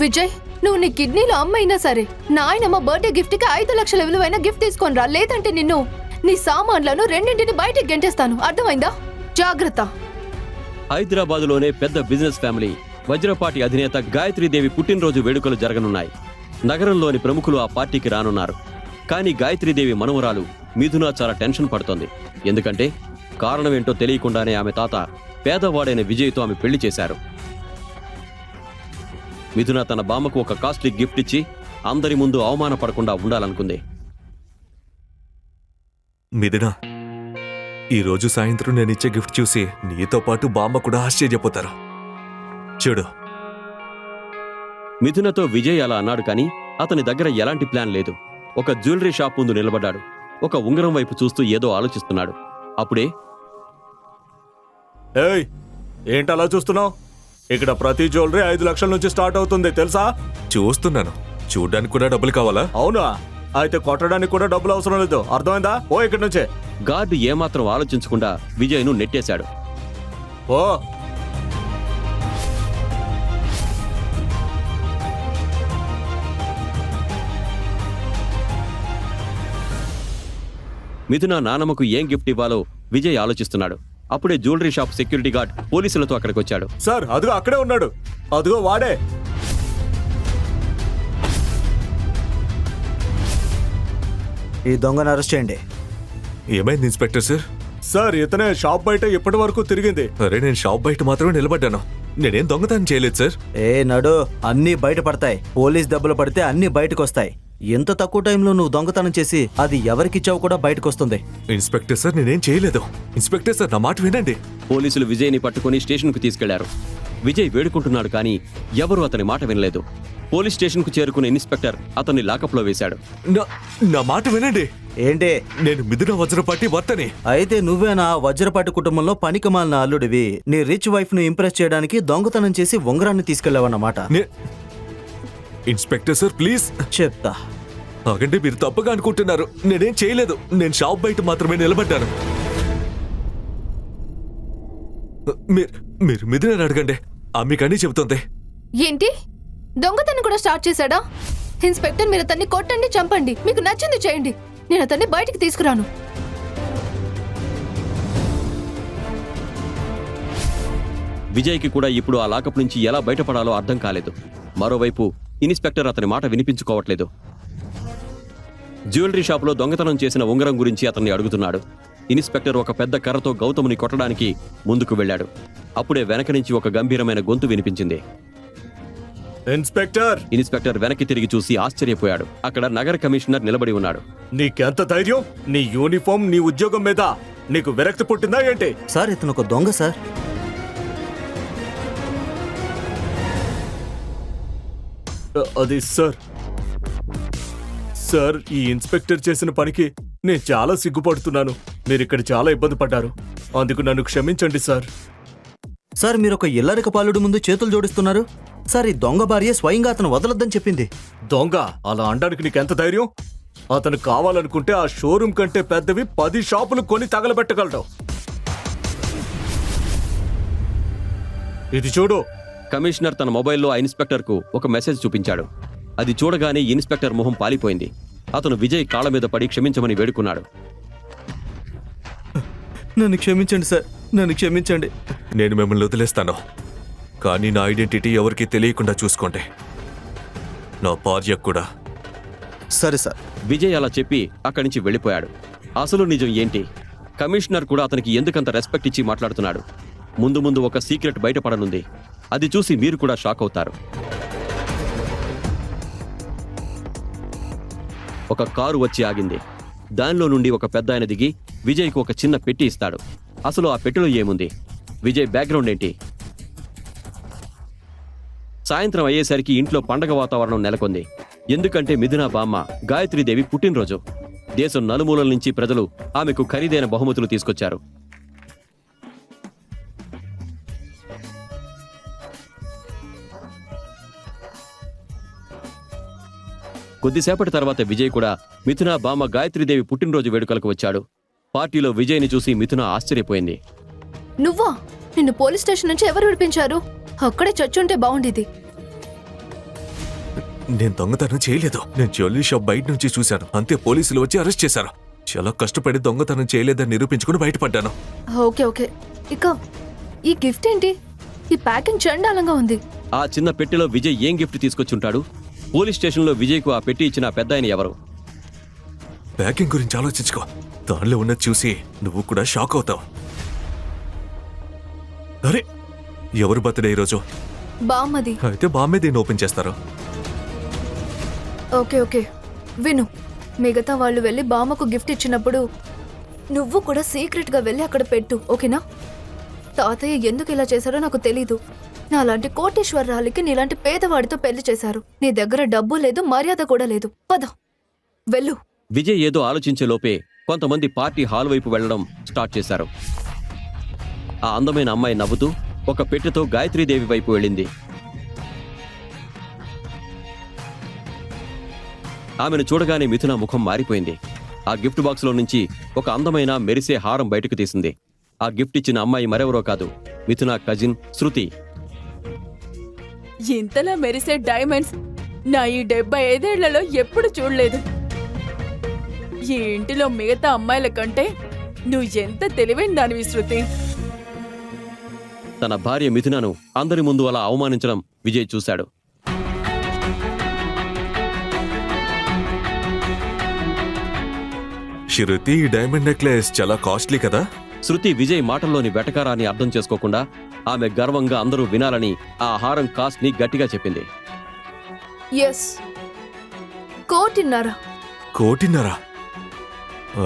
విజయ్, నువ్వు నీ కిడ్నీలో అమ్మైనా సరే నాయనమ్మ బర్త్డే గిఫ్ట్ కి 5 లక్షల విలువైన గిఫ్ట్ తీసుకొని రా, లేదంటే నిన్ను నీ సామాన్లను రెండింటిని బయటికి గెంటేస్తాను. అర్థమైందా? జాగ్రత్త. హైదరాబాదులోనే పెద్ద బిజినెస్ ఫ్యామిలీ వజ్రపాటి అధినేత గాయత్రీదేవి పుట్టినరోజు వేడుకలు జరగనున్నాయి. నగరంలోని ప్రముఖులు ఆ పార్టీకి రానున్నారు. కానీ గాయత్రీదేవి మనవరాలు మిథున చాలా టెన్షన్ పడుతోంది. ఎందుకంటే కారణమేంటో తెలియకుండానే ఆమె తాత పేదవాడైన విజయ్తో ఆమె పెళ్లి చేశారు. మిథున తన బామ్మకు ఒక కాస్ట్లీ గిఫ్ట్ ఇచ్చి అందరి ముందు అవమానపడకుండా ఉండాలనుకుంది. మిథున, ఈరోజు సాయంత్రం నేనిచ్చే గిఫ్ట్ చూసి నీతో పాటు బామ్మ కూడా ఆశ్చర్యపోతారు. చూడు. మిథునతో విజయ్ అలా అన్నాడు, కానీ అతని దగ్గర ఎలాంటి ప్లాన్ లేదు. ఒక జ్యువెలరీ షాప్ ముందు నిలబడ్డాడు. ఒక ఉంగరం వైపు చూస్తూ ఏదో ఆలోచిస్తున్నాడు. అప్పుడే, ఏయ్, ఏంటలా చూస్తున్నావు? ఇక్కడ ప్రతి జ్యువెలరీ 5 లక్షల నుంచి స్టార్ట్ అవుతుంది, తెలుసా? చూస్తున్నాను. చూడ్డానికి కూడా డబ్బులు కావాలా? అవునా? అయితే కొట్టడానికి కూడా డబ్బులు అవసరం లేదు. అర్థమైందా? ఓ ఇక్కడి నుంచే. గార్డు ఏమాత్రం ఆలోచించకుండా విజయ్ను నెట్టేశాడు. ఓ మిథున నానమ్మకు ఏం గిఫ్ట్ ఇవ్వాలో విజయ్ ఆలోచిస్తున్నాడు. అప్పుడే జ్యువెలరీ షాప్ సెక్యూరిటీ గార్డ్ పోలీసులతో అక్కడికి వచ్చాడు. సార్, అదిగో అక్కడే ఉన్నాడు. అదిగో వాడే. ఈ దొంగను అరెస్ట్ చేయండి. ఏమైంది ఇన్స్పెక్టర్ సార్? సార్, ఇతనే షాప్ బయట ఇప్పటి వరకు తిరిగింది. అరే, నేను షాప్ బయట మాత్రమే నిలబడ్డాను. నేనేం దొంగతనం చేయలేదు సార్. ఏ నడు, అన్నీ బయట పడతాయి. పోలీస్ దెబ్బలు పడితే అన్నీ బయటకు వస్తాయి. ఎంత తక్కువ టైంలో నువ్వు దొంగతనం చేసి అది ఎవరికిచ్చావు కూడా బయటకు వస్తుంది. ఇన్స్పెక్టర్ సార్, నేనేం చేయలేదు. ఇన్స్పెక్టర్ సార్, నా మాట వినండి. పోలీసులు విజయ్ని పట్టుకుని స్టేషన్కు తీసుకెళ్లారు. విజయ్ వేడుకుంటున్నాడు, కానీ ఎవరూ అతని మాట వినలేదు. పోలీస్ స్టేషన్కు చేరుకున్న ఇన్స్పెక్టర్ అతన్ని లాకప్లో వేశాడు. నా మాట వినండి. ఏంటి? నేను మిథున వజ్రపాటి భర్తని. అయితే నువ్వేనా వజ్రపాటి కుటుంబంలో పనికిమాలిన అల్లుడివి? నీ రిచ్ వైఫ్ ను ఇంప్రెస్ చేయడానికి దొంగతనం చేసి ఉంగరాన్ని తీసుకెళ్లావన్నమాట. ఇన్స్పెక్టర్ సార్, ప్లీజ్ చెప్తా. ఆగండి, మీరు తప్పుగా అనుకుంటున్నారు. నేనేం చేయలేదు. నేను షాప్ బయట మాత్రమే నిలబడ్డాను. మీరు మిథునని అడగండి, ఆమెకన్నీ చెబుతుంది. ఏంటి? దొంగతనం కూడా స్టార్ట్ చేశాడా? ఇన్స్పెక్టర్, మీరు అతన్ని కొట్టండి, చంపండి, మీకు నచ్చింది చేయండి. నేను అతన్ని బయటికి తీసుకురాను. విజయ్కి కూడా ఇప్పుడు ఆ లాకప్ నుంచి ఎలా బయటపడాలో అర్థం కాలేదు. మరోవైపు ఇన్స్పెక్టర్ అతని మాట వినిపించుకోవట్లేదు. జ్యువెలరీ షాపులో దొంగతనం చేసిన ఉంగరం గురించి అతన్ని అడుగుతున్నాడు. ఇన్స్పెక్టర్ ఒక పెద్ద కర్రతో గౌతముని కొట్టడానికి ముందుకు వెళ్ళాడు. అప్పుడే వెనక నుంచి ఒక గంభీరమైన గొంతు వినిపించింది. ఇన్స్పెక్టర్ వెనక్కి తిరిగి చూసి ఆశ్చర్యపోయాడు. అక్కడ నగర కమిషనర్ నిలబడి ఉన్నాడు. నీకెంత ధైర్యం? నీ యూనిఫామ్, నీ ఉద్యోగం మీద నీకు విరక్తి పుట్టిందా ఏంటి? సార్, ఇతను ఒక దొంగ సార్. అది సార్, ఈ ఇన్స్పెక్టర్ చేసిన పనికి నేను చాలా సిగ్గుపడుతున్నాను. మీరు ఇక్కడ చాలా ఇబ్బంది పడ్డారు, అందుకు నన్ను క్షమించండి సార్. సార్, మీరు ఒక ఇల్లరిక పాలుడు ముందు చేతులు జోడిస్తున్నారు. సార్, ఈ దొంగ భార్య స్వయంగా అతను వదలొద్దని చెప్పింది. దొంగ అలా అనడానికి నీకెంత ధైర్యం? అతను కావాలనుకుంటే ఆ షోరూమ్ కంటే పెద్దవి 10 షాపులు కొని తగలబెట్టగలడు. ఇది చూడు. కమిషనర్ తన మొబైల్లో ఆ ఇన్స్పెక్టర్కు ఒక మెసేజ్ చూపించాడు. అది చూడగానే ఇన్స్పెక్టర్ మొహం పాలిపోయింది. అతను విజయ్ కాళ్ళ మీద పడి క్షమించమని వేడుకున్నాడు. నన్ను క్షమించండి సార్, నన్ను క్షమించండి. నేను మిమ్మల్ని వదిలేస్తాను, కానీ నా ఐడెంటిటీ ఎవరికీ తెలియకుండా చూసుకోండి. నా భార్య కూడా. సరే సార్. విజయ్ అలా చెప్పి అక్కడి నుంచి వెళ్ళిపోయాడు. అసలు నిజం ఏంటి? కమిషనర్ కూడా అతనికి ఎందుకంత రెస్పెక్ట్ ఇచ్చి మాట్లాడుతున్నాడు? ముందు ముందు ఒక సీక్రెట్ బయటపడనుంది. అది చూసి మీరు కూడా షాక్ అవుతారు. ఒక కారు వచ్చి ఆగింది. దానిలో నుండి ఒక పెద్దాయన దిగి విజయ్కు ఒక చిన్న పెట్టి ఇస్తాడు. అసలు ఆ పెట్టెలో ఏముంది? విజయ్ బ్యాక్గ్రౌండ్ ఏంటి? సాయంత్రం అయ్యేసరికి ఇంట్లో పండగ వాతావరణం నెలకొంది. ఎందుకంటే మిథున బామ్మ గాయత్రీదేవి పుట్టినరోజు. దేశం నలుమూలల నుంచి ప్రజలు ఆమెకు ఖరీదైన బహుమతులు తీసుకొచ్చారు. కొద్దిసేపటి తర్వాత విజయ్ కూడా మిథున బామ్మ గాయత్రీదేవి పుట్టినరోజు వేడుకలకు వచ్చాడు. పార్టీలో విజయ్ని చూసి మిథున ఆశ్చర్యపోయింది. నువ్వా? నిన్ను పోలీస్ స్టేషన్ నుంచి ఎవరు విడిపించారు? అక్కడే చచ్చుంటే బాగుండేది. నేను దొంగతనం చేయలేదు. నేను జ్యువెలరీ షాప్ బయట నుంచి చూశాను, అంతే. పోలీసులు వచ్చి అరెస్ట్ చేశారు. చాలా కష్టపడి దొంగతనం చేయలేదని నిరూపించుకుని బయటపడ్డాను. ఓకే ఓకే, ఇక ఈ గిఫ్ట్ ఏంటి? ఈ ప్యాకింగ్ చండాలంగా ఉంది. ఆ చిన్న పెట్టెలో విజయ్ ఏం గిఫ్ట్ తీసుకొచ్చుంటాడు? పోలీస్ స్టేషన్లో విజయ్కు ఆ పెట్టి ఇచ్చిన పెద్ద ఆయన ఎవరు? ప్యాకింగ్ గురించి ఆలోచించుకో. దానిలో ఉన్నది చూసి నువ్వు కూడా షాక్ అవుతావు. అరే, ఎవరు బర్త్డే ఈరోజు? బామ్మది. అయితే బామ్మే దీన్ని ఓపెన్ చేస్తారు. ఓకే ఓకే, విను. మిగతా వాళ్ళు వెళ్ళి బామ్మకు గిఫ్ట్ ఇచ్చినప్పుడు నువ్వు కూడా సీక్రెట్ గా వెళ్ళి అక్కడ పెట్టు, ఓకేనా? తాతయ్య ఎందుకు ఇలా చేశారో నాకు తెలీదు. నాలాంటి కోటేశ్వరరాలికి నీలాంటి పేదవాడితో పెళ్లి చేశారు. నీ దగ్గర డబ్బు లేదు, మర్యాద కూడా లేదు. పద వెళ్ళు. విజయ్ ఏదో ఆలోచించే లోపే కొంతమంది పార్టీ హాల్ వైపు వెళ్లడం స్టార్ట్ చేశారు. ఆ అందమైన అమ్మాయి నవ్వుతూ ఒక పెట్టెతో గాయత్రీదేవి వైపు వెళ్ళింది. ఆమెను చూడగానే మిథున ముఖం మారిపోయింది. ఆ గిఫ్ట్ బాక్స్లో నుంచి ఒక అందమైన మెరిసే హారం బయటకు తీసింది. ఆ గిఫ్ట్ ఇచ్చిన అమ్మాయి మరెవరో కాదు, మిథున కజిన్ శృతి. ఇంతలా మెరిసే డైమండ్స్ నా ఈ 75 ఏళ్లలో ఎప్పుడు చూడలేదు. ఈ ఇంటిలో మిగతా అమ్మాయిల కంటే నువ్వు ఎంత తెలివైన దానివి శృతి. తన భార్య మిథునను అందరి ముందు అలా అవమానించడం విజయ్ చూశాడు. శృతి, ఈ డైమండ్ నెక్లెస్ చాలా కాస్ట్లీ కదా? శృతి విజయ్ మాటల్లోని వెటకారాన్ని అర్థం చేసుకోకుండా ఆమె గర్వంగా అందరూ వినాలని ఆ హారం కాస్ట్ ని గట్టిగా చెప్పింది. ఎస్, 1.5 కోటి. 1.5 కోటి?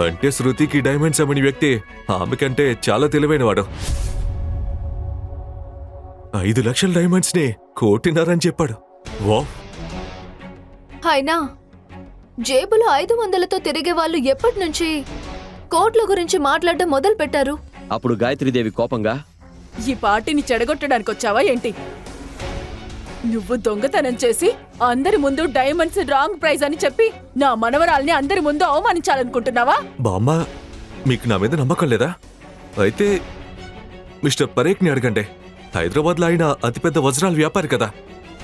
అంటే శృతికి డైమండ్స్ అమ్మని వ్యక్తి ఆమె కంటే చాలా తెలివైనవాడు. 5 లక్షల డైమండ్స్ ని 1.5 కోటి అని చెప్పాడు. వా! అయినా జేబులో 500తో తిరిగే వాళ్ళు ఎప్పటి నుంచి కోట్ల గురించి మాట్లాడడం మొదలు పెట్టారు? అప్పుడు గాయత్రీదేవి కోపంగా, ఈ పార్టీని చెడగొట్టడానికి వచ్చావా ఏంటి? నువ్వు దొంగతనం చేసి అందరి ముందు డైమండ్స్ రాంగ్ ప్రైజ్ అని చెప్పి నా మనవరాల్ని అందరి ముందు అవమానించాలనుకుంటున్నావా? బామ్మ, మీకు నా మీద నమ్మకం లేదా? అయితే మిస్టర్ పరేఖ్ని అడగండి. హైదరాబాద్లో ఆయన అతిపెద్ద వజ్రాల వ్యాపారి కదా.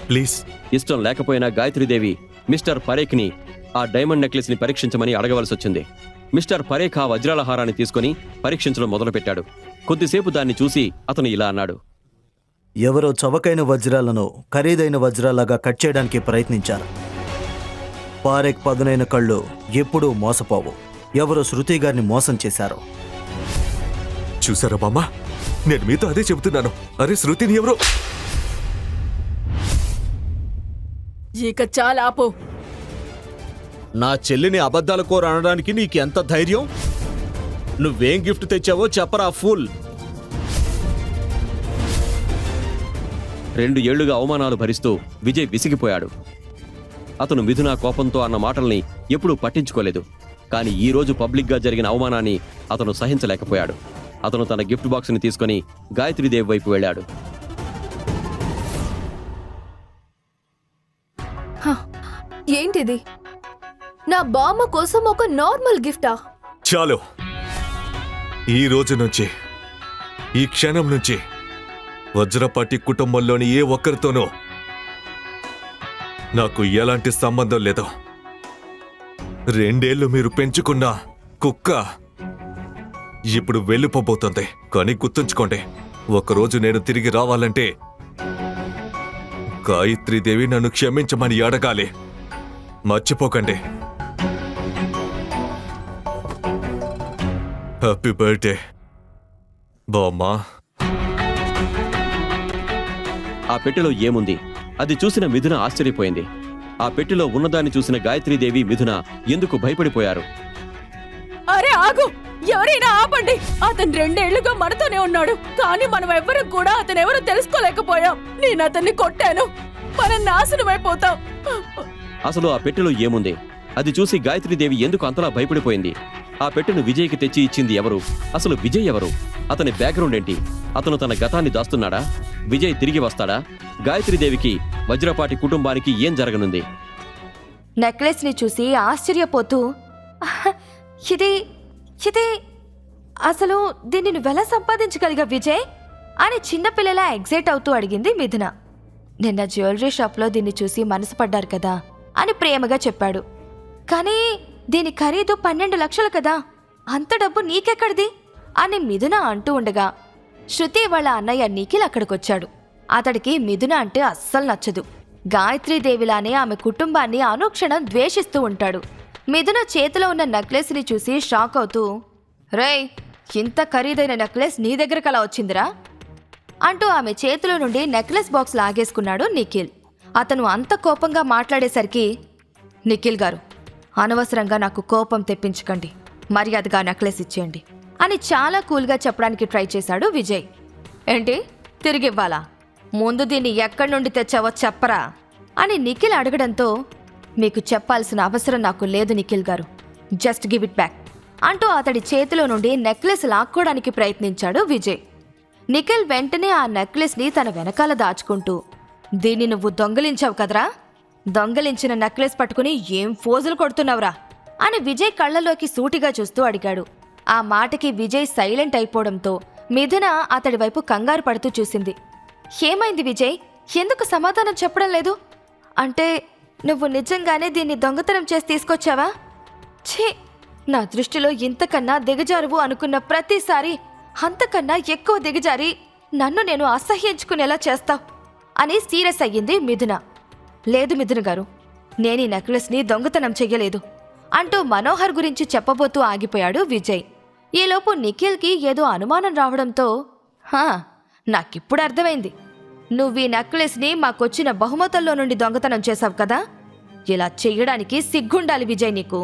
ప్లీజ్. ఇష్టం లేకపోయినా గాయత్రీదేవి మిస్టర్ పరేఖ్ని ఆ డైమండ్ నెక్లెస్ ని పరీక్షించమని అడగవలసి వచ్చింది. మిస్టర్ పరేఖ్ ఆ వజ్రాల హారాన్ని తీసుకుని పరీక్షించడం మొదలుపెట్టాడు. కొద్దిసేపు దాన్ని చూసి అతను ఇలా అన్నాడు. ఎవరో చవకైన వజ్రాలను ఖరీదైన వజ్రాలాగా కట్ చేయడానికి ప్రయత్నించారు. పారేక్ పదునైన కళ్ళు ఎప్పుడూ మోసపోవు. ఎవరో శృతి గారిని మోసం చేశారు. చూసారా బామ్మ, నేను మీతో అదే చెబుతున్నాను. అరే, శృతిని ఎవరో. ఇక చాలా ఆపు. నా చెల్లిని అబద్ధాల కోర అనడానికి నీకెంత ధైర్యం? నువ్వేం గిఫ్ట్ తెచ్చావో చెప్పరా ఫూల్. 2 ఏళ్లుగా అవమానాలు భరిస్తూ విజయ్ విసిగిపోయాడు. అతను మిథున కోపంతో అన్న మాటల్ని ఎప్పుడూ పట్టించుకోలేదు. కానీ ఈ రోజు పబ్లిక్గా జరిగిన అవమానాన్ని అతను సహించలేకపోయాడు. అతను తన గిఫ్ట్ బాక్స్ని తీసుకుని గాయత్రీదేవి వైపు వెళ్ళాడు. ఏంటిది? నా బామ్మ కోసం ఒక నార్మల్ గిఫ్టా? చాలు. ఈ రోజు నుంచి, ఈ క్షణం నుంచి వజ్రపాటి కుటుంబంలోని ఏ ఒక్కరితోనూ నాకు ఎలాంటి సంబంధం లేదు. 2 ఏళ్లు మీరు పెంచుకున్న కుక్క ఇప్పుడు వెళ్ళిపోబోతుంది. కానీ గుర్తుంచుకోండి, ఒకరోజు నేను తిరిగి రావాలంటే గాయత్రీదేవి నన్ను క్షమించమని అడగాలి. మర్చిపోకండి. హ్యాపీ బర్త్డే బామ్మా. ఆ పెట్టెలో ఏముంది? అది చూసిన మిథున ఆశ్చర్యపోయింది. ఆ పెట్టెలో ఉన్నదాన్ని చూసిన గాయత్రీదేవి, మిథున ఎందుకు భయపడిపోయారు. అరే ఆగు, ఎవరైనా ఆపండి. అతను 2 ఏళ్లుగా మనతోనే ఉన్నాడు, కానీ మనం ఎవ్వరం కూడా అతనెవరో తెలుసుకోలేకపోయాం. నేను అతన్ని కొట్టాను. మనం నాశనమైపోతాం. అసలు ఆ పెట్టెలో ఏముంది? అది చూసి గాయత్రీదేవి ఎందుకు అంతలా భయపడిపోయింది? ఆ పెట్టెను విజయ్కి తెచ్చి ఇచ్చింది ఎవరు? అసలు విజయ్ ఎవరు? అతని బ్యాక్గ్రౌండ్ ఏంటి? అతను తన గతాన్ని దాస్తున్నాడా? విజయ్ తిరిగి వస్తాడా? గాయత్రీదేవికి, వజ్రపాటి కుటుంబానికి ఏం జరగనుంది? నెక్లెస్ ని చూసి ఆశ్చర్యపోతూ, ఇది ఇది అసలు దీన్ని నువ్వెలా సంపాదించగలిగా విజయ్ అని చిన్నపిల్లలా ఎగ్జైట్ అవుతూ అడిగింది మిథున. నిన్న జ్యువెలరీ షాప్లో దీన్ని చూసి మనసు పడ్డారు కదా అని ప్రేమగా చెప్పాడు. కానీ దీని ఖరీదు 12 లక్షలు కదా, అంత డబ్బు నీకెక్కడిది అని మిథున అంటూ ఉండగా శృతి వాళ్ళ అన్నయ్య నిఖిల్ అక్కడికొచ్చాడు. అతడికి మిథున అంటే అస్సలు నచ్చదు. గాయత్రీదేవిలానే ఆమె కుటుంబాన్ని అనుక్షణం ద్వేషిస్తూ ఉంటాడు. మిథున చేతిలో ఉన్న నెక్లెస్ని చూసి షాక్ అవుతూ, రేయ్, ఇంత ఖరీదైన నెక్లెస్ నీ దగ్గరకు అలా వచ్చిందిరా అంటూ ఆమె చేతిలో నుండి నెక్లెస్ బాక్స్ లాగేసుకున్నాడు నిఖిల్. అతను అంత కోపంగా మాట్లాడేసరికి, నిఖిల్ గారు, అనవసరంగా నాకు కోపం తెప్పించకండి, మర్యాదగా నెక్లెస్ ఇచ్చేయండి అని చాలా కూల్గా చెప్పడానికి ట్రై చేశాడు విజయ్. ఏంటి, తిరిగివ్వాలా? ముందు దీన్ని ఎక్కడి నుండి తెచ్చావో చెప్పరా అని నిఖిల్ అడగడంతో, మీకు చెప్పాల్సిన అవసరం నాకు లేదు నిఖిల్ గారు, జస్ట్ గివ్ ఇట్ బ్యాక్ అంటూ అతడి చేతిలో నుండి నెక్లెస్ లాక్కోవడానికి ప్రయత్నించాడు విజయ్. నిఖిల్ వెంటనే ఆ నెక్లెస్ని తన వెనకాల దాచుకుంటూ, దీన్ని నువ్వు దొంగలించావు కదరా, దొంగలించిన నెక్లెస్ పట్టుకుని ఏం ఫోజులు కొడుతున్నావురా అని విజయ్ కళ్ళలోకి సూటిగా చూస్తూ అడిగాడు. ఆ మాటకి విజయ్ సైలెంట్ అయిపోవడంతో మిథున అతడి వైపు కంగారు పడుతూ చూసింది. ఏమైంది విజయ్, ఎందుకు సమాధానం చెప్పడం లేదు? అంటే నువ్వు నిజంగానే దీన్ని దొంగతనం చేసి తీసుకొచ్చావా? ఛీ, నా దృష్టిలో ఇంతకన్నా దిగజారువు అనుకున్న ప్రతిసారి అంతకన్నా ఎక్కువ దిగజారి నన్ను నేను అసహ్యించుకునేలా చేస్తావు అని సీరియస్ అయ్యింది మిథున. లేదు మిథున గారు, నేను ఈ నెక్లెస్ని దొంగతనం చెయ్యలేదు అంటూ మనోహర్ గురించి చెప్పబోతూ ఆగిపోయాడు విజయ్. ఈలోపు నిఖిల్కి ఏదో అనుమానం రావడంతో, నాకిప్పుడు అర్థమైంది, నువ్వీ నెక్లెస్ని మాకొచ్చిన బహుమతుల్లో నుండి దొంగతనం చేశావు కదా, ఇలా చెయ్యడానికి సిగ్గుండాలి విజయ్ నీకు.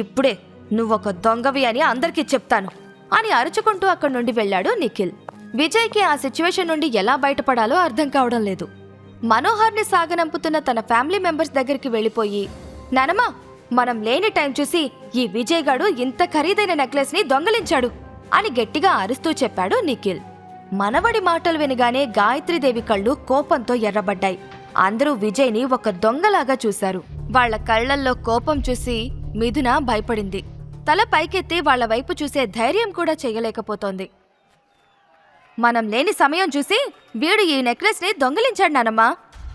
ఇప్పుడే నువ్వొక దొంగవి అని అందరికీ చెప్తాను అని అరుచుకుంటూ అక్కడి నుండి వెళ్ళాడు నిఖిల్. విజయ్కి ఆ సిచ్యువేషన్ నుండి ఎలా బయటపడాలో అర్థం కావడం లేదు. మనోహర్ని సాగనంపుతున్న తన ఫ్యామిలీ మెంబర్స్ దగ్గరికి వెళ్ళిపోయి, నానమ్మా, మనం లేని టైం చూసి ఈ విజయ్ గాడు ఇంత ఖరీదైన నెక్లెస్ని దొంగలించాడు అని గట్టిగా అరుస్తూ చెప్పాడు నిఖిల్. మనవడి మాటలు వినగానే గాయత్రీదేవి కళ్ళు కోపంతో ఎర్రబడ్డాయి. అందరూ విజయ్ని ఒక దొంగలాగా చూశారు. వాళ్ల కళ్లల్లో కోపం చూసి మిథున భయపడింది. తల పైకెత్తి వాళ్ల వైపు చూసే ధైర్యం కూడా చెయ్యలేకపోతోంది. మనం లేని సమయం చూసి వీడు ఈ నెక్లెస్ని దొంగిలించాడు నానమ్మా.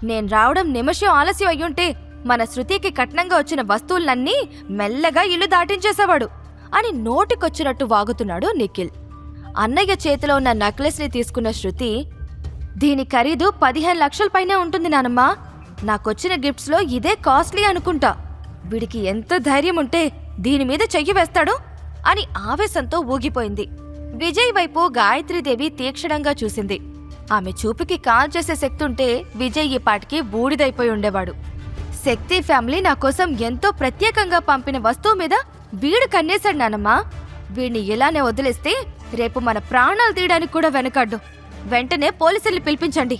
నేను రావడం నిమిషం ఆలస్యం అయ్యుంటే మన శృతికి కట్నంగా వచ్చిన వస్తువులన్నీ మెల్లగా ఇల్లు దాటించేసేవాడు అని నోటికొచ్చినట్టు వాగుతున్నాడు నిఖిల్. అన్నయ్య చేతిలో ఉన్న నెక్లెస్ని తీసుకున్న శృతి, దీని ఖరీదు 15 లక్షల పైనే ఉంటుంది నానమ్మా. నాకొచ్చిన గిఫ్ట్స్లో ఇదే కాస్ట్లీ అనుకుంటా. వీడికి ఎంత ధైర్యం ఉంటే దీని మీద చెయ్యి వేస్తాడు అని ఆవేశంతో ఊగిపోయింది. విజయ్ వైపు గాయత్రీదేవి తీక్షణంగా చూసింది. ఆమె చూపుకి కాల్ చేసే శక్తి ఉంటే విజయ్ ఈ పాటికి బూడిదైపోయి ఉండేవాడు. శక్తి ఫ్యామిలీ నా కోసం ఎంతో ప్రత్యేకంగా పంపిన వస్తువు మీద వీడు కన్నేశాడు నానమ్మా. వీడిని ఇలానే వదిలేస్తే రేపు మన ప్రాణాలు తీయడానికి కూడా వెనకాడ్డు. వెంటనే పోలీసుల్ని పిలిపించండి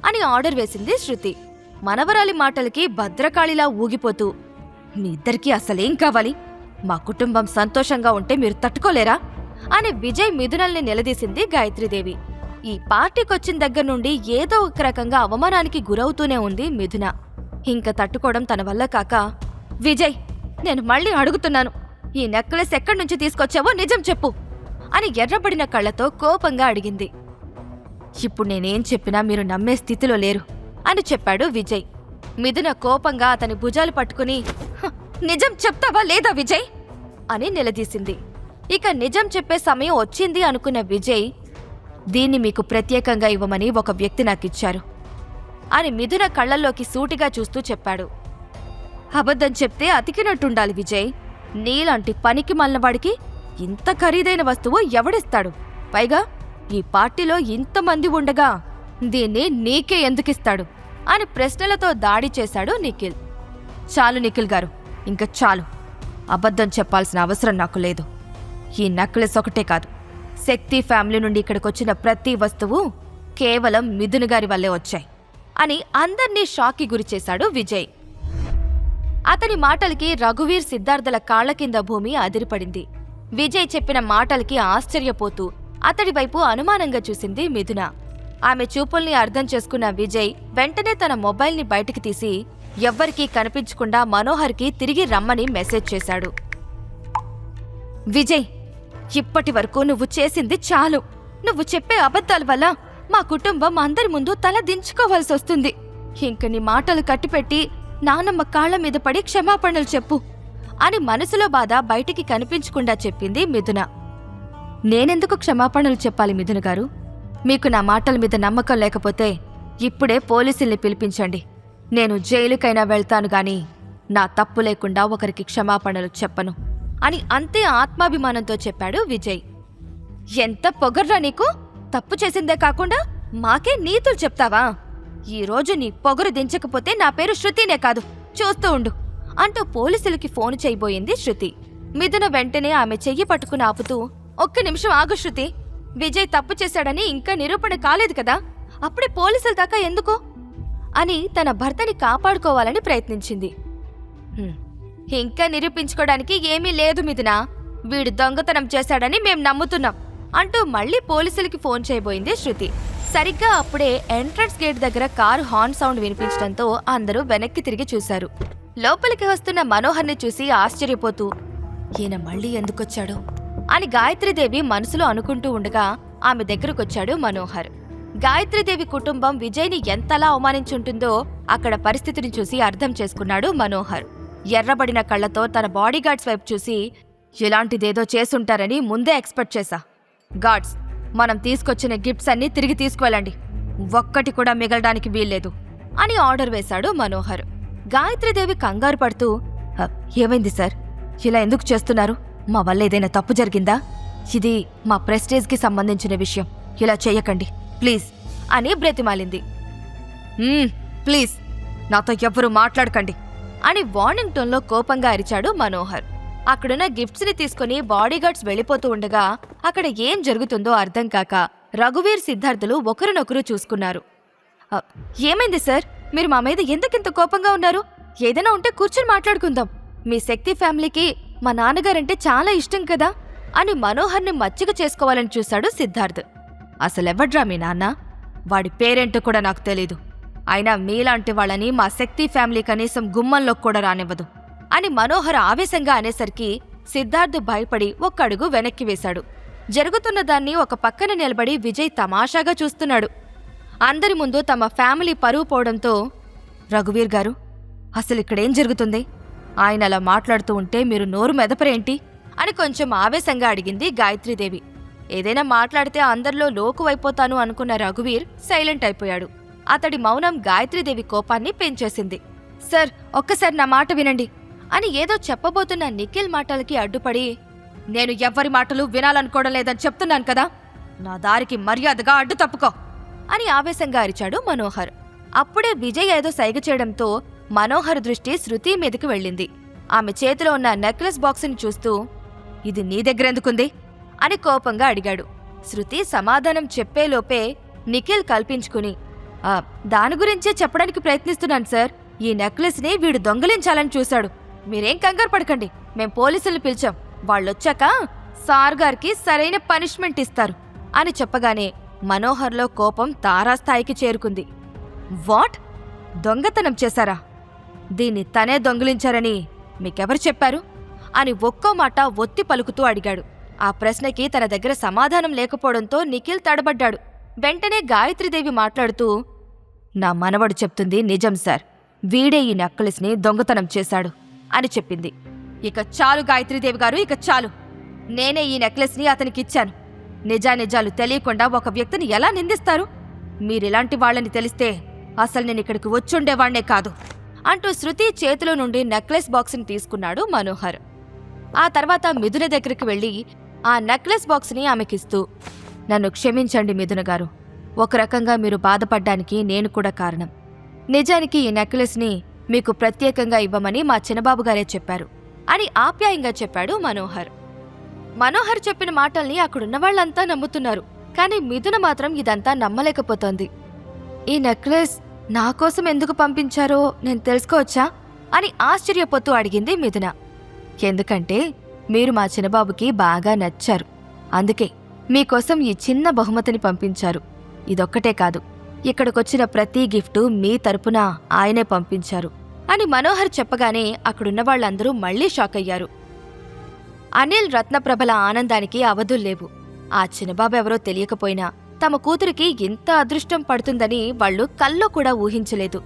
అని ఆర్డర్ వేసింది శృతి. మనవరాలి మాటలకి భద్రకాళిలా ఊగిపోతూ, మీ ఇద్దరికీ అసలేం కావాలి? మా కుటుంబం సంతోషంగా ఉంటే మీరు తట్టుకోలేరా అని విజయ్ మిథునల్ని నిలదీసింది గాయత్రీదేవి. ఈ పార్టీకొచ్చిన దగ్గర నుండి ఏదో ఒక రకంగా అవమానానికి గురవుతూనే ఉంది మిథున. ఇంక తట్టుకోవడం తన వల్ల కాక, విజయ్, నేను మళ్ళీ అడుగుతున్నాను, ఈ నెక్లెస్ ఎక్కడి నుంచి తీసుకొచ్చావో నిజం చెప్పు అని ఎర్రబడిన కళ్లతో కోపంగా అడిగింది. ఇప్పుడు నేనేం చెప్పినా మీరు నమ్మే స్థితిలో లేరు అని చెప్పాడు విజయ్. మిథున కోపంగా అతని భుజాలు పట్టుకుని, నిజం చెప్తావా లేదా విజయ్ అని నిలదీసింది. ఇక నిజం చెప్పే సమయం వచ్చింది అనుకున్న విజయ్, దీన్ని మీకు ప్రత్యేకంగా ఇవ్వమని ఒక వ్యక్తి నాకిచ్చారు అని మిథున కళ్లల్లోకి సూటిగా చూస్తూ చెప్పాడు. అబద్ధం చెప్తే అతికినట్టుండాలి విజయ్. నీలాంటి పనికి మల్లవాడికి ఇంత ఖరీదైన వస్తువు ఎవడిస్తాడు? పైగా ఈ పార్టీలో ఇంతమంది ఉండగా దీన్ని నీకే ఎందుకిస్తాడు అని ప్రశ్నలతో దాడి చేశాడు నిఖిల్. చాలు నిఖిల్ గారు, ఇంక చాలు. అబద్ధం చెప్పాల్సిన అవసరం నాకు లేదు. ఈ నెక్లెస్ ఒకటే కాదు, శక్తి ఫ్యామిలీ నుండి ఇక్కడికొచ్చిన ప్రతి వస్తువు కేవలం మిథున్ గారి వల్లే వచ్చాయి అని అందర్నీ షాక్కి గురిచేశాడు విజయ్. అతని మాటలకి రఘువీర్, సిద్ధార్థల కాళ్ల కింద భూమి అదిరిపడింది. విజయ్ చెప్పిన మాటలకి ఆశ్చర్యపోతూ అతడి వైపు అనుమానంగా చూసింది మిథున. ఆమె చూపుల్ని అర్థం చేసుకున్న విజయ్ వెంటనే తన మొబైల్ని బయటికి తీసి ఎవ్వరికీ కనిపించకుండా మనోహర్కి తిరిగి రమ్మని మెసేజ్ చేశాడు. విజయ్, ఇప్పటి వరకు నువ్వు చేసింది చాలు. నువ్వు చెప్పే అబద్ధాల వల్ల మా కుటుంబం అందరి ముందు తల దించుకోవాల్సి వస్తుంది. ఇంక నీ మాటలు కట్టిపెట్టి నానమ్మ కాళ్ల మీద పడి క్షమాపణలు చెప్పు అని మనసులో బాధ బయటికి కనిపించకుండా చెప్పింది మిథున. నేనెందుకు క్షమాపణలు చెప్పాలి మిథున గారు? మీకు నా మాటల మీద నమ్మకం లేకపోతే ఇప్పుడే పోలీసుల్ని పిలిపించండి. నేను జైలుకైనా వెళ్తాను గాని నా తప్పు లేకుండా ఒకరికి క్షమాపణలు చెప్పను అని అంతే ఆత్మాభిమానంతో చెప్పాడు విజయ్. ఎంత పొగర్రా నీకు! తప్పు చేసిందే కాకుండా మాకే నీతులు చెప్తావా? ఈరోజు నీ పొగరు దించకపోతే నా పేరు శృతినే కాదు, చూస్తూ ఉండు అంటూ పోలీసులకి ఫోన్ చేయబోయింది శృతి. మిథున వెంటనే ఆమె చెయ్యి పట్టుకుని ఆపుతూ, ఒక్క నిమిషం ఆగు శృతి, విజయ్ తప్పు చేశాడని ఇంకా నిరూపణ కాలేదు కదా, అప్పుడే పోలీసుల దాకా ఎందుకు అని తన భర్తని కాపాడుకోవాలని ప్రయత్నించింది. ఇంకా నిరూపించుకోవడానికి ఏమీ లేదు మిథున, వీడు దొంగతనం చేశాడని మేం నమ్ముతున్నాం అంటూ మళ్లీ పోలీసులకి ఫోన్ చేయబోయింది శృతి. సరిగ్గా అప్పుడే ఎంట్రన్స్ గేట్ దగ్గర కారు హార్న్ సౌండ్ వినిపించడంతో అందరూ వెనక్కి తిరిగి చూశారు. లోపలికి వస్తున్న మనోహర్ని చూసి ఆశ్చర్యపోతూ, ఈయన మళ్ళీ ఎందుకొచ్చాడు అని గాయత్రీదేవి మనసులో అనుకుంటూ ఉండగా ఆమె దగ్గరకొచ్చాడు మనోహర్. గాయత్రీదేవి కుటుంబం విజయ్ని ఎంతలా అవమానించుంటుందో అక్కడ పరిస్థితిని చూసి అర్థం చేసుకున్నాడు మనోహర్. ఎర్రబడిన కళ్లతో తన బాడీగార్డ్స్ వైపు చూసి, ఇలాంటిదేదో చేసుంటారని ముందే ఎక్స్పెక్ట్ చేశా. గార్డ్స్, మనం తీసుకొచ్చిన గిఫ్ట్స్ అన్నీ తిరిగి తీసుకువెళ్ళండి, ఒక్కటి కూడా మిగలడానికి వీల్లేదు అని ఆర్డర్ వేశాడు మనోహర్. గాయత్రీదేవి కంగారు పడుతూ, ఏమైంది సార్, ఇలా ఎందుకు చేస్తున్నారు? మా వల్ల ఏదైనా తప్పు జరిగిందా? ఇది మా ప్రెస్టేజ్కి సంబంధించిన విషయం, ఇలా చెయ్యకండి ప్లీజ్ అని బ్రతిమాలింది. ప్లీజ్ నాతో ఎవ్వరూ మాట్లాడకండి అని వార్నింగ్ టోన్లో కోపంగా అరిచాడు మనోహర్. అక్కడున్న గిఫ్ట్స్ని తీసుకుని బాడీగార్డ్స్ వెళ్ళిపోతూ ఉండగా అక్కడ ఏం జరుగుతుందో అర్థం కాక రఘువీర్, సిద్ధార్థులు ఒకరినొకరు చూసుకున్నారు. ఏమైంది సార్, మీరు మా మీద ఎందుకింత కోపంగా ఉన్నారు? ఏదైనా ఉంటే కూర్చొని మాట్లాడుకుందాం. మీ శక్తి ఫ్యామిలీకి మా నాన్నగారంటే చాలా ఇష్టం కదా అని మనోహర్ని మచ్చిక చేసుకోవాలని చూశాడు సిద్ధార్థ్. అసలెవడ్రా మీ నాన్న? వాడి పేరేంటో కూడా నాకు తెలీదు. అయినా మీలాంటి వాళ్ళని మా శక్తి ఫ్యామిలీ కనీసం గుమ్మంలోకి కూడా రానివ్వదు అని మనోహర్ ఆవేశంగా అనేసరికి సిద్ధార్థ్ భయపడి ఒక్క అడుగు వెనక్కి వేశాడు. జరుగుతున్న దాన్ని ఒక పక్కన నిలబడి విజయ్ తమాషాగా చూస్తున్నాడు. అందరి ముందు తమ ఫ్యామిలీ పరువు పోవడంతో, రఘువీర్ గారు, అసలిక్కడేం జరుగుతుంది? ఆయన అలా మాట్లాడుతూ ఉంటే మీరు నోరు మెదపరేంటి అని కొంచెం ఆవేశంగా అడిగింది గాయత్రీదేవి. ఏదైనా మాట్లాడితే అందరిలో లోకువైపోతాను అనుకున్న రఘువీర్ సైలెంట్ అయిపోయాడు. అతడి మౌనం గాయత్రీదేవి కోపాన్ని పెంచేసింది. సార్, ఒక్కసారి నా మాట వినండి అని ఏదో చెప్పబోతున్న నిఖిల్ మాటలకి అడ్డుపడి, నేను ఎవ్వరి మాటలు వినాలనుకోవడం లేదని చెప్తున్నాను కదా, నా దారికి మర్యాదగా అడ్డు తప్పుకో అని ఆవేశంగా అరిచాడు మనోహర్. అప్పుడే విజయ్ ఏదో సైగ చేయడంతో మనోహర్ దృష్టి శృతి మీదకి వెళ్ళింది. ఆమె చేతిలో ఉన్న నెక్లెస్ బాక్స్ని చూస్తూ, ఇది నీ దగ్గరెందుకుంది అని కోపంగా అడిగాడు. శృతి సమాధానం చెప్పేలోపే నిఖిల్ కల్పించుకుని, దాని గురించే చెప్పడానికి ప్రయత్నిస్తున్నాను సార్, ఈ నెక్లెస్ని వీడు దొంగలించాలని చూశాడు. మీరేం కంగారు పడకండి, మేం పోలీసుల్ని పిలిచాం, వాళ్ళొచ్చాక సార్ గారికి సరైన పనిష్మెంట్ ఇస్తారు అని చెప్పగానే మనోహర్లో కోపం తారాస్థాయికి చేరుకుంది. వాట్? దొంగతనం చేశారా? దీన్ని తనే దొంగిలించారని మీకెవరు చెప్పారు అని ఒక్కో మాట ఒత్తి పలుకుతూ అడిగాడు. ఆ ప్రశ్నకి తన దగ్గర సమాధానం లేకపోవడంతో నిఖిల్ తడబడ్డాడు. వెంటనే గాయత్రీదేవి మాట్లాడుతూ, నా మనవడు చెప్తుంది నిజం సార్, వీడే ఈ నెక్లెస్ని దొంగతనం చేశాడు అని చెప్పింది. ఇక చాలు గాయత్రీదేవి గారు, ఇక చాలు. నేనే ఈ నెక్లెస్ని అతనికిచ్చాను. నిజానిజాలు తెలియకుండా ఒక వ్యక్తిని ఎలా నిందిస్తారు? మీరిలాంటి వాళ్ళని తెలిస్తే అసలు నేనిక్కడికి వచ్చుండేవాణ్ణే కాదు అంటూ శృతి చేతిలో నుండి నెక్లెస్ బాక్స్ని తీసుకున్నాడు మనోహర్. ఆ తర్వాత మిథున దగ్గరికి వెళ్లి ఆ నెక్లెస్ బాక్స్ని ఆమెకిస్తూ, నన్ను క్షమించండి మిథున గారు, ఒక రకంగా మీరు బాధపడ్డానికి నేను కూడా కారణం. నిజానికి ఈ నెక్లెస్ని మీకు ప్రత్యేకంగా ఇవ్వమని మా చిన్నబాబు గారే చెప్పారు అని ఆప్యాయంగా చెప్పాడు మనోహర్. మనోహర్ చెప్పిన మాటల్ని అక్కడున్న వాళ్ళంతా నమ్ముతున్నారు. కానీ మిథున మాత్రం ఇదంతా నమ్మలేకపోతోంది. ఈ నెక్లెస్ నా కోసం ఎందుకు పంపించారో నేను తెలుసుకోవచ్చా అని ఆశ్చర్యపోతూ అడిగింది మిథున. ఎందుకంటే మీరు మా చిన్నబాబుకి బాగా నచ్చారు, అందుకే మీకోసం ఈ చిన్న బహుమతిని పంపించారు. ఇదొక్కటే కాదు, ఇక్కడికొచ్చిన ప్రతి గిఫ్టు మీ తరపున ఆయనే పంపించారు అని మనోహర్ చెప్పగానే అక్కడున్న వాళ్ళందరూ మళ్లీ షాక్ అయ్యారు. అనిల్, రత్నప్రభల ఆనందానికి అవధుల్లేవు. ఆ చిన్నబాబెవరో తెలియకపోయినా తమ కూతురికి ఇంత అదృష్టం పడుతుందని వాళ్లు కల్లో కూడా ఊహించలేదు.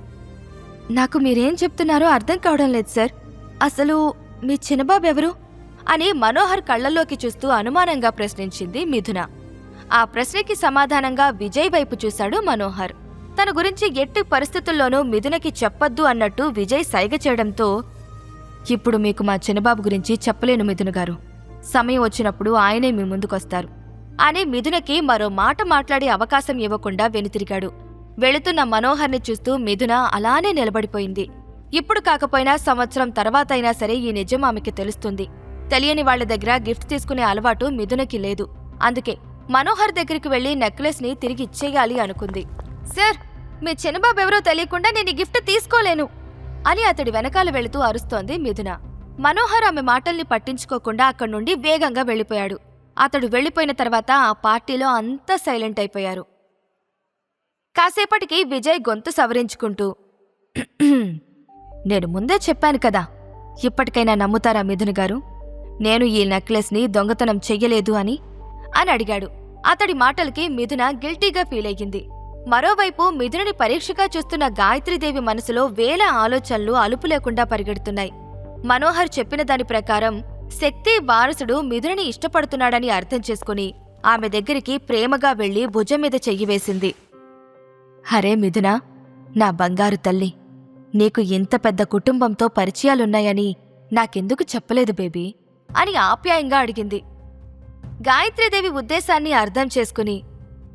నాకు మీరేం చెప్తున్నారో అర్థం కావడం లేదు సార్. అసలు మీ చిన్నబాబు ఎవరు అని మనోహర్ కళ్ళల్లోకి చూస్తూ అనుమానంగా ప్రశ్నించింది మిథున. ఆ ప్రశ్నకి సమాధానంగా విజయ్ వైపు చూశాడు మనోహర్. తన గురించి ఎట్టి పరిస్థితుల్లోనూ మిథునకి చెప్పొద్దు అన్నట్టు విజయ్ సైగ చేయడంతో, ఇప్పుడు మీకు మా చిన్నబాబు గురించి చెప్పలేను మిథున గారు. సమయం వచ్చినప్పుడు ఆయనే మీ ముందుకొస్తారు అని మిథునకి మరో మాట మాట్లాడే అవకాశం ఇవ్వకుండా వెనుతిరిగాడు. వెళుతున్న మనోహర్ని చూస్తూ మిథున అలానే నిలబడిపోయింది. ఇప్పుడు కాకపోయినా సంవత్సరం తర్వాతైనా సరే ఈ నిజం ఆమెకి తెలుస్తుంది. తెలియని వాళ్ల దగ్గర గిఫ్ట్ తీసుకునే అలవాటు మిథునకి లేదు. అందుకే మనోహర్ దగ్గరికి వెళ్లి నెక్లెస్ ని తిరిగి ఇచ్చేయాలి అనుకుంది. సార్, మీ చిన్నబాబు ఎవరో తెలియకుండా నేను ఈ గిఫ్ట్ తీసుకోలేను అని అతడి వెనకాల వెళుతూ అరుస్తోంది మిథున. మనోహర్ ఆమె మాటల్ని పట్టించుకోకుండా అక్కడి నుండి వేగంగా వెళ్లిపోయాడు. అతడు వెళ్లిపోయిన తర్వాత ఆ పార్టీలో అంతా సైలెంట్ అయిపోయారు. కాసేపటికి విజయ్ గొంతు సవరించుకుంటూ, నేను ముందే చెప్పాను కదా, ఇప్పటికైనా నమ్ముతారా మిథున గారు, నేను ఈ నెక్లెస్ని దొంగతనం చెయ్యలేదు అని అడిగాడు. అతడి మాటలకి మిథున గిల్టీగా ఫీల్ అయ్యింది. మరోవైపు మిథునని పరీక్షగా చూస్తున్న గాయత్రీదేవి మనసులో వేల ఆలోచనలు అలుపు లేకుండా పరిగెడుతున్నాయి. మనోహర్ చెప్పిన దాని ప్రకారం శక్తి వారసుడు మిథునని ఇష్టపడుతున్నాడని అర్థం చేసుకుని ఆమె దగ్గరికి ప్రేమగా వెళ్లి భుజం మీద చెయ్యి వేసింది. హరే మిథున, నా బంగారు తల్లి, నీకు ఇంత పెద్ద కుటుంబంతో పరిచయాలున్నాయని నాకెందుకు చెప్పలేదు బేబీ అని ఆప్యాయంగా అడిగింది. గాయత్రీదేవి ఉద్దేశాన్ని అర్థం చేసుకుని,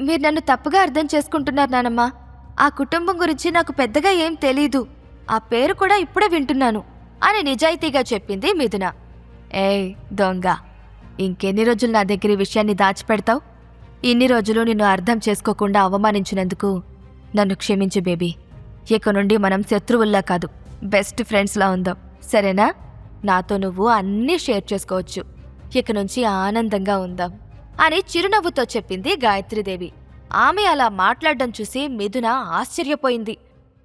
మీరు నన్ను తప్పుగా అర్థం చేసుకుంటున్నారు నానమ్మా. ఆ కుటుంబం గురించి నాకు పెద్దగా ఏం తెలీదు. ఆ పేరు కూడా ఇప్పుడే వింటున్నాను అని నిజాయితీగా చెప్పింది మిథున. ఏయ్ దొంగ, ఇంకెన్ని రోజులు నా దగ్గర ఈ విషయాన్ని దాచిపెడతావు? ఇన్ని రోజులు నిన్ను అర్థం చేసుకోకుండా అవమానించినందుకు నన్ను క్షమించు బేబీ. ఇక నుండి మనం శత్రువుల్లా కాదు, బెస్ట్ ఫ్రెండ్స్లా ఉందాం, సరేనా? నాతో నువ్వు అన్నీ షేర్ చేసుకోవచ్చు. ఇక నుంచి ఆనందంగా ఉందాం అని చిరునవ్వుతో చెప్పింది గాయత్రీదేవి. ఆమె అలా మాట్లాడడం చూసి మిథున ఆశ్చర్యపోయింది.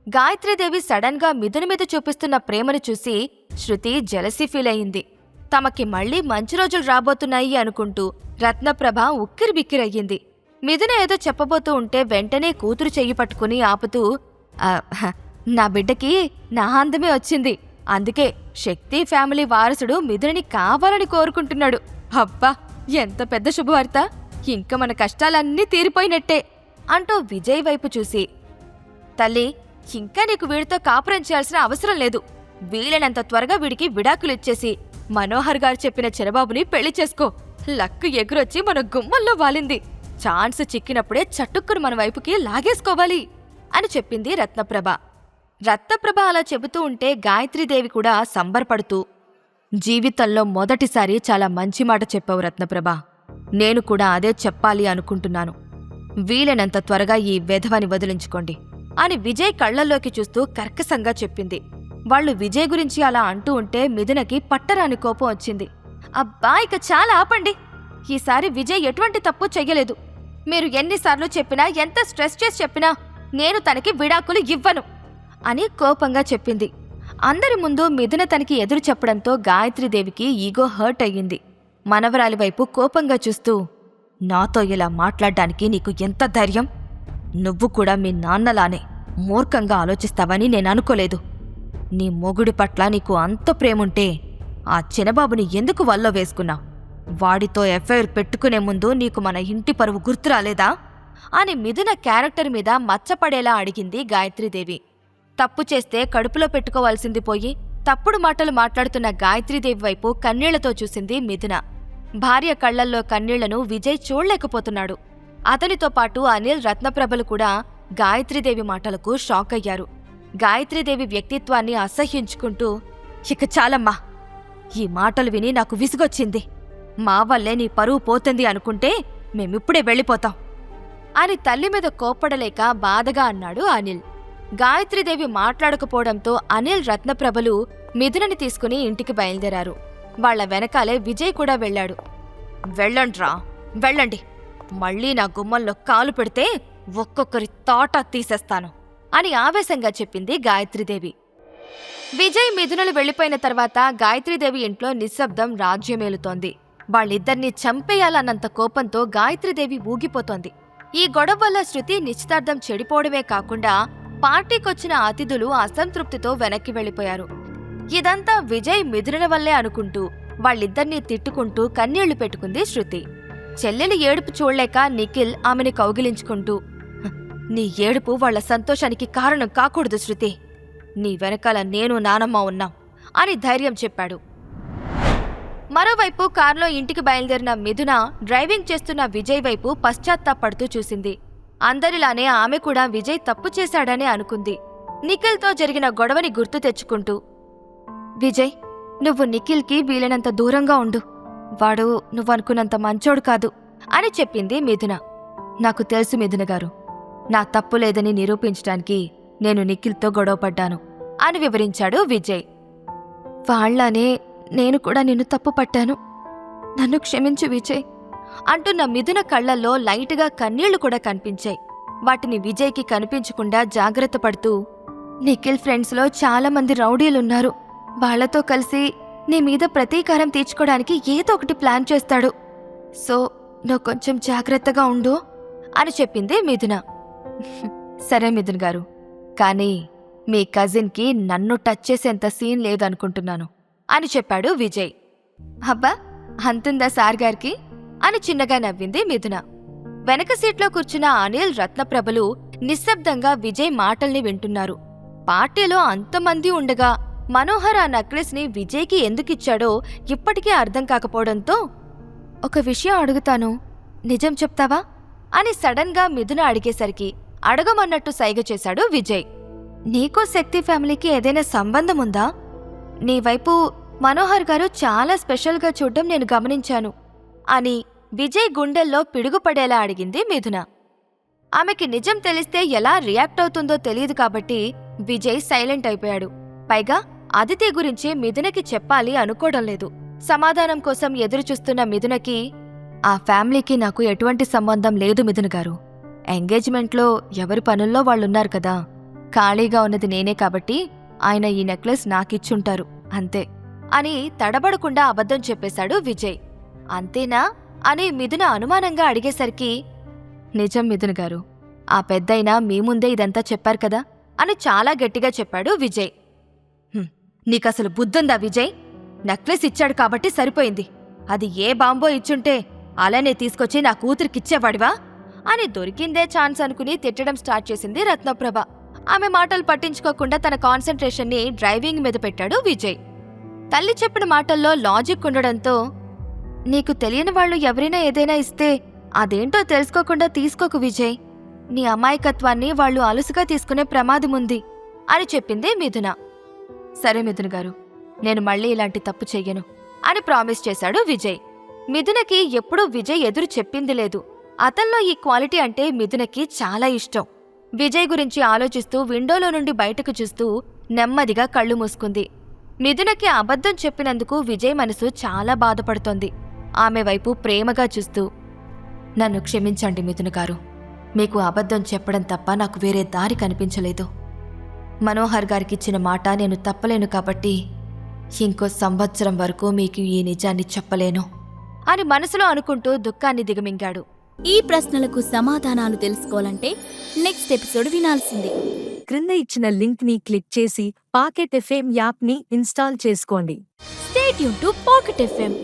గాయత్రీదేవి సడన్ గా మిథున మీద చూపిస్తున్న ప్రేమను చూసి శృతి జెలసీ ఫీల్ అయింది. తమకి మళ్లీ మంచి రోజులు రాబోతున్నాయి అనుకుంటూ రత్నప్రభ ఉక్కిరిబిక్కిరయ్యింది. మిథున ఏదో చెప్పబోతూ ఉంటే వెంటనే కూతురు చెయ్యి పట్టుకుని ఆపుతూ, నా బిడ్డకి నా అందమే వచ్చింది, అందుకే శక్తి ఫ్యామిలీ వారసుడు మిథునని కావాలని కోరుకుంటున్నాడు. అబ్బా, ఎంత పెద్ద శుభవార్త! ఇంక మన కష్టాలన్నీ తీరిపోయినట్టే అంటూ విజయ్ వైపు చూసి, తల్లి, ఇంకా నీకు వీడితో కాపురం చేయాల్సిన అవసరం లేదు. వీలైనంత త్వరగా వీడికి విడాకులిచ్చేసి మనోహర్ గారు చెప్పిన చిరబాబుని పెళ్లి చేసుకో. లక్కు ఎగురొచ్చి మన గుమ్మల్లో వాలింది. ఛాన్స్ చిక్కినప్పుడే చటుక్కును మన వైపుకి లాగేసుకోవాలి అని చెప్పింది రత్నప్రభ. రత్నప్రభ అలా చెబుతూ ఉంటే గాయత్రీదేవి కూడా సంబరపడుతూ, జీవితంలో మొదటిసారి చాలా మంచి మాట చెప్పావు రత్నప్రభ. నేను కూడా అదే చెప్పాలి అనుకుంటున్నాను. వీలైనంత త్వరగా ఈ వెధవని వదిలించుకోండి అని విజయ్ కళ్లల్లోకి చూస్తూ కర్కశంగా చెప్పింది. వాళ్లు విజయ్ గురించి అలా అంటూ ఉంటే మిథునకి పట్టరాని కోపం వచ్చింది. అబ్బా, ఇక చాలా ఆపండి. ఈసారి విజయ్ ఎటువంటి తప్పు చెయ్యలేదు. మీరు ఎన్నిసార్లు చెప్పినా, ఎంత స్ట్రెస్ చేసి చెప్పినా నేను తనకి విడాకులు ఇవ్వను అని కోపంగా చెప్పింది. అందరి ముందు మిథున తనకి ఎదురు చెప్పడంతో గాయత్రీదేవికి ఈగో హర్ట్ అయ్యింది. మనవరాలి వైపు కోపంగా చూస్తూ, నాతో ఇలా మాట్లాడడానికి నీకు ఎంత ధైర్యం? నువ్వు కూడా మీ నాన్నలానే మూర్ఖంగా ఆలోచిస్తావని నేను అనుకోలేదు. నీ మొగుడి పట్ల నీకు అంత ప్రేముంటే ఆ చిన్నబాబుని ఎందుకు వల్లో వేసుకున్నావు? వాడితో ఎఫ్ఐఆర్ పెట్టుకునే ముందు నీకు మన ఇంటి పరువు గుర్తు రాలేదా అని మిథున క్యారెక్టర్ మీద మచ్చపడేలా అడిగింది గాయత్రీదేవి. తప్పు చేస్తే కడుపులో పెట్టుకోవాల్సింది పోయి తప్పుడు మాటలు మాట్లాడుతున్న గాయత్రీదేవి వైపు కన్నీళ్లతో చూసింది మిథున. భార్య కళ్లల్లో కన్నీళ్లను విజయ్ చూడలేకపోతున్నాడు. అతనితో పాటు అనిల్, రత్నప్రభలు కూడా గాయత్రీదేవి మాటలకు షాక్ అయ్యారు. గాయత్రీదేవి వ్యక్తిత్వాన్ని అసహ్యించుకుంటూ, ఇక చాలమ్మా, ఈ మాటలు విని నాకు విసుగొచ్చింది. మా వల్లే నీ పరువు పోతుంది అనుకుంటే మేమిప్పుడే వెళ్ళిపోతాం అని తల్లి మీద కోప్పడలేక బాధగా అన్నాడు అనిల్. గాయత్రీదేవి మాట్లాడకపోవడంతో అనిల్, రత్నప్రభలు మిథునని తీసుకుని ఇంటికి బయలుదేరారు. వాళ్ల వెనకాలే విజయ్ కూడా వెళ్ళాడు. వెళ్ళండ్రా, వెళ్ళండి. మళ్లీ నా గుమ్మంలో కాలు పెడితే ఒక్కొక్కరి తోట తీసేస్తాను అని ఆవేశంగా చెప్పింది గాయత్రీదేవి. విజయ్, మిథునలు వెళ్లిపోయిన తర్వాత గాయత్రీదేవి ఇంట్లో నిశ్శబ్దం రాజ్యమేలుతోంది. వాళ్ళిద్దరినీ చంపేయాలన్నంత కోపంతో గాయత్రీదేవి ఊగిపోతోంది. ఈ గొడవ వల్ల శృతి నిశ్చితార్థం చెడిపోవడమే కాకుండా పార్టీకొచ్చిన అతిథులు అసంతృప్తితో వెనక్కి వెళ్ళిపోయారు. ఇదంతా విజయ్ మిథున వల్లే అనుకుంటూ వాళ్ళిద్దరినీ తిట్టుకుంటూ కన్నీళ్లు పెట్టుకుంది శృతి. చెల్లెలి ఏడుపు చూడలేక నిఖిల్ ఆమెని కౌగిలించుకుంటూ, నీ ఏడుపు వాళ్ల సంతోషానికి కారణం కాకూడదు శృతి. నీ వెనకాల నేను నానమ్మ ఉన్నాం అని ధైర్యం చెప్పాడు. మరోవైపు కారులో ఇంటికి బయలుదేరిన మిథున డ్రైవింగ్ చేస్తున్న విజయ్ వైపు పశ్చాత్తాపడుతూ చూసింది. అందరిలానే ఆమె కూడా విజయ్ తప్పు చేశాడనే అనుకుంది. నిఖిల్తో జరిగిన గొడవని గుర్తు తెచ్చుకుంటూ, విజయ్, నువ్వు నిఖిల్కి వీలైనంత దూరంగా ఉండు. వాడు నువ్వనుకున్నంత మంచోడు కాదు అని చెప్పింది మిథున. నాకు తెలుసు మిథున గారు, నా తప్పు లేదని నిరూపించడానికి నేను నిఖిల్తో గొడవపడ్డాను అని వివరించాడు విజయ్. వాళ్లానే నేను కూడా నిన్ను తప్పు పట్టాను, నన్ను క్షమించు విజయ్ అంటున్న మిథున కళ్లల్లో లైట్గా కన్నీళ్లు కూడా కనిపించాయి. వాటిని విజయ్కి కనిపించకుండా జాగ్రత్త పడుతూ, నిఖిల్ ఫ్రెండ్స్లో చాలా మంది రౌడీలున్నారు. వాళ్లతో కలిసి నీ మీద ప్రతీకారం తీర్చుకోవడానికి ఏదో ఒకటి ప్లాన్ చేస్తాడు. సో నువ్వు కొంచెం జాగ్రత్తగా ఉండు అని చెప్పింది మిథున. సరే మిథున్ గారు, కానీ మీ కజిన్కి నన్ను టచ్ చేసేంత సీన్ లేదనుకుంటున్నాను అని చెప్పాడు విజయ్. అబ్బా, అంతుందా సార్ గారికి అని చిన్నగా నవ్వింది మిథున. వెనక సీట్లో కూర్చున్న అనిల్, రత్నప్రభలు నిశ్శబ్దంగా విజయ్ మాటల్ని వింటున్నారు. పార్టీలో అంతమంది ఉండగా మనోహర్ ఆ నెక్లెస్ ని విజయ్కి ఎందుకిచ్చాడో ఇప్పటికీ అర్థం కాకపోవడంతో, ఒక విషయం అడుగుతాను, నిజం చెప్తావా అని సడన్ గా మిథున అడిగేసరికి అడగమన్నట్టు సైగ చేశాడు విజయ్. నీకో శక్తి ఫ్యామిలీకి ఏదైనా సంబంధం ఉందా? నీ వైపు మనోహర్ గారు చాలా స్పెషల్గా చూడ్డం నేను గమనించాను అని విజయ్ గుండెల్లో పిడుగుపడేలా అడిగింది మిథున. ఆమెకి నిజం తెలిస్తే ఎలా రియాక్ట్ అవుతుందో తెలియదు కాబట్టి విజయ్ సైలెంట్ అయిపోయాడు. పైగా అదితి గురించి మిథునకి చెప్పాలి అనుకోవడం లేదు. సమాధానం కోసం ఎదురుచూస్తున్న మిథునకి, ఆ ఫ్యామిలీకి నాకు ఎటువంటి సంబంధం లేదు మిథున గారు. ఎంగేజ్మెంట్లో ఎవరి పనుల్లో వాళ్ళున్నారు కదా, ఖాళీగా ఉన్నది నేనే కాబట్టి ఆయన ఈ నెక్లెస్ నాకిచ్చుంటారు అంతే అని తడబడకుండా అబద్ధం చెప్పేశాడు విజయ్. అంతేనా అని మిథున అనుమానంగా అడిగేసరికి, నిజం మిథున గారు, ఆ పెద్దయినా మీ ముందే ఇదంతా చెప్పారు కదా అని చాలా గట్టిగా చెప్పాడు విజయ్. నీకసలు బుద్ధుందా విజయ్? నెక్లెస్ ఇచ్చాడు కాబట్టి సరిపోయింది. అది ఏ బాంబో ఇచ్చుంటే అలానే తీసుకొచ్చి నా కూతురికిచ్చేవాడివా అని దొరికిందే ఛాన్స్ అనుకుని తిట్టడం స్టార్ట్ చేసింది రత్నప్రభ. ఆమె మాటలు పట్టించుకోకుండా తన కాన్సంట్రేషన్ని డ్రైవింగ్ మీద పెట్టాడు విజయ్. తల్లి చెప్పిన మాటల్లో లాజిక్ ఉండడంతో, నీకు తెలియని వాళ్ళు ఎవరైనా ఏదైనా ఇస్తే అదేంటో తెలుసుకోకుండా తీసుకోకు విజయ్. నీ అమాయకత్వాన్ని వాళ్ళు అలుసుగా తీసుకునే ప్రమాదముంది అని చెప్పింది మిథున. సరే మిథున గారు, నేను మళ్ళీ ఇలాంటి తప్పు చెయ్యను అని ప్రామిస్ చేశాడు విజయ్. మిథునకి ఎప్పుడూ విజయ్ ఎదురు చెప్పింది లేదు. అతల్లో ఈ క్వాలిటీ అంటే మిథునకి చాలా ఇష్టం. విజయ్ గురించి ఆలోచిస్తూ విండోలో నుండి బయటకు చూస్తూ నెమ్మదిగా కళ్ళు మూసుకుంది. మిథునకి అబద్ధం చెప్పినందుకు విజయ్ మనసు చాలా బాధపడుతోంది. ఆమె వైపు ప్రేమగా చూస్తూ, నన్ను క్షమించండి మిథున గారు, మీకు అబద్ధం చెప్పడం తప్ప నాకు వేరే దారి కనిపించలేదు. మనోహర్ గారికిచ్చిన మాట నేను తప్పలేను కాబట్టి ఇంకో సంవత్సరం వరకు మీకు ఈ నిజాన్ని చెప్పలేను అని మనసులో అనుకుంటూ దుఃఖాన్ని దిగమింగాడు. ఈ ప్రశ్నలకు సమాధానాలు తెలుసుకోవాలంటే నెక్స్ట్ ఎపిసోడ్ వినాల్సిందే. క్రింద ఇచ్చిన లింక్ ని క్లిక్ చేసి పాకెట్ ఎఫ్ఎం యాప్ ని ఇన్స్టాల్ చేసుకోండి. Stay tune to pocket FM.